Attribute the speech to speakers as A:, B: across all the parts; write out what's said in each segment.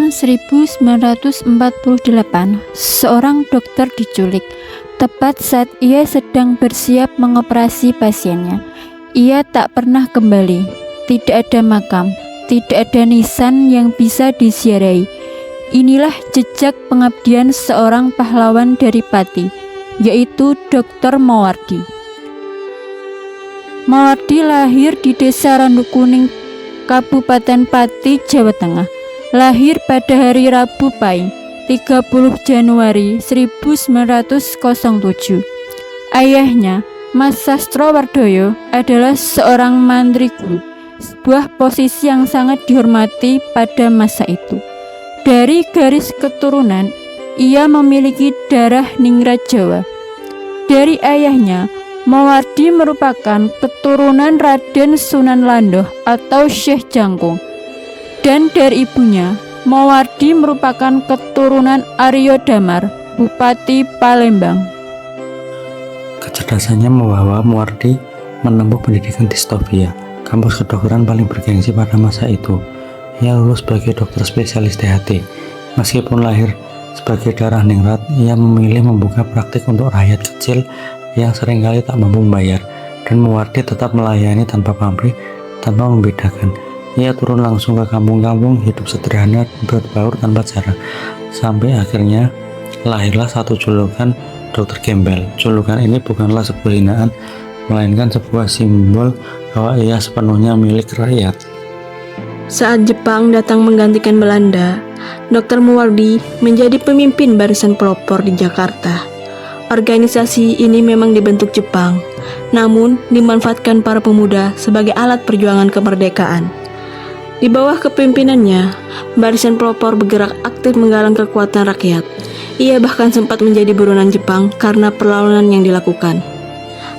A: Tahun 1948, seorang dokter diculik, tepat saat ia sedang bersiap mengoperasi pasiennya. Ia tak pernah kembali, tidak ada makam, tidak ada nisan yang bisa disiarai. Inilah jejak pengabdian seorang pahlawan dari Pati, yaitu Dr. Moewardi. Moewardi lahir di Desa Randukuning, Kabupaten Pati, Jawa Tengah. Lahir pada hari Rabu Pahing, 30 Januari 1907. Ayahnya, Mas Sastrowardoyo, adalah seorang mantri guru, sebuah posisi yang sangat dihormati pada masa itu. Dari garis keturunan, ia memiliki darah ningrat Jawa. Dari ayahnya, Moewardi merupakan keturunan Raden Sunan Landoh atau Syekh Jangkung. Dan dari ibunya, Moewardi merupakan keturunan Aryo Damar, Bupati Palembang.
B: Kecerdasannya membawa Moewardi menempuh pendidikan di Stovia, kampus kedokteran paling bergengsi pada masa itu. Ia lulus sebagai dokter spesialis THT. Meskipun lahir sebagai darah ningrat, ia memilih membuka praktik untuk rakyat kecil yang seringkali tak mampu membayar, dan Moewardi tetap melayani tanpa pamrih, tanpa membedakan. Ia turun langsung ke kampung-kampung, hidup sederhana, berbaur tanpa cara, sampai akhirnya lahirlah satu julukan Dokter Gembel. Julukan ini bukanlah sebuah hinaan, melainkan sebuah simbol bahwa ia sepenuhnya milik rakyat.
C: Saat Jepang datang menggantikan Belanda, Dr. Moewardi menjadi pemimpin barisan pelopor di Jakarta. Organisasi ini memang dibentuk Jepang, namun dimanfaatkan para pemuda sebagai alat perjuangan kemerdekaan. Di bawah kepemimpinannya, barisan pelopor bergerak aktif menggalang kekuatan rakyat. Ia bahkan sempat menjadi buronan Jepang karena perlawanan yang dilakukan.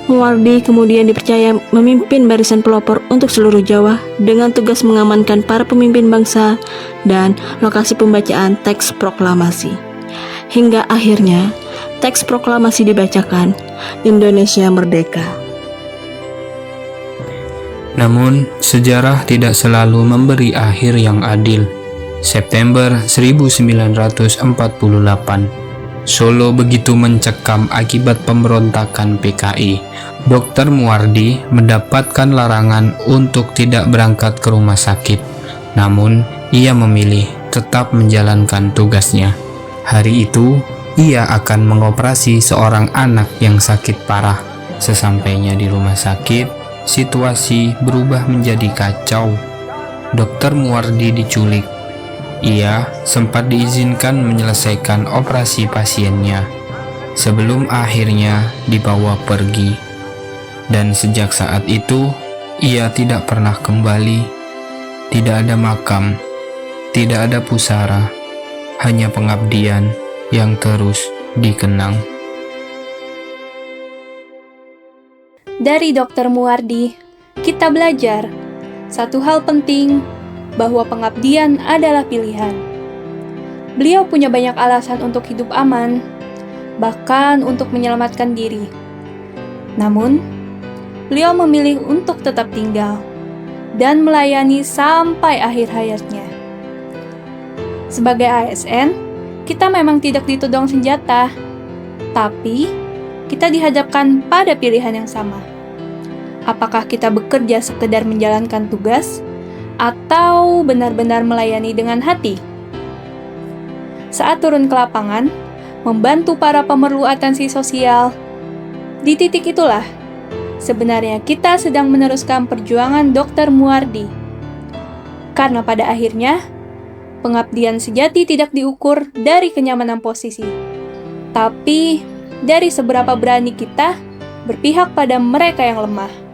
C: Moewardi kemudian dipercaya memimpin barisan pelopor untuk seluruh Jawa dengan tugas mengamankan para pemimpin bangsa dan lokasi pembacaan teks proklamasi. Hingga akhirnya, teks proklamasi dibacakan, Indonesia merdeka.
D: Namun, sejarah tidak selalu memberi akhir yang adil. September 1948, Solo begitu mencekam akibat pemberontakan PKI. Dr. Moewardi mendapatkan larangan untuk tidak berangkat ke rumah sakit. Namun, ia memilih tetap menjalankan tugasnya. Hari itu, ia akan mengoperasi seorang anak yang sakit parah. Sesampainya di rumah sakit, situasi berubah menjadi kacau. Dr. Moewardi diculik. Ia sempat diizinkan menyelesaikan operasi pasiennya sebelum akhirnya dibawa pergi. Dan sejak saat itu, ia tidak pernah kembali. Tidak ada makam, tidak ada pusara, hanya pengabdian yang terus dikenang.
E: Dari Dr. Moewardi, kita belajar satu hal penting, bahwa pengabdian adalah pilihan. Beliau punya banyak alasan untuk hidup aman, bahkan untuk menyelamatkan diri. Namun, beliau memilih untuk tetap tinggal dan melayani sampai akhir hayatnya. Sebagai ASN, kita memang tidak ditodong senjata, tapi kita dihadapkan pada pilihan yang sama. Apakah kita bekerja sekedar menjalankan tugas, atau benar-benar melayani dengan hati? Saat turun ke lapangan, membantu para pemerlu atensi sosial, di titik itulah sebenarnya kita sedang meneruskan perjuangan Dr. Moewardi. Karena pada akhirnya, pengabdian sejati tidak diukur dari kenyamanan posisi, tapi dari seberapa berani kita berpihak pada mereka yang lemah.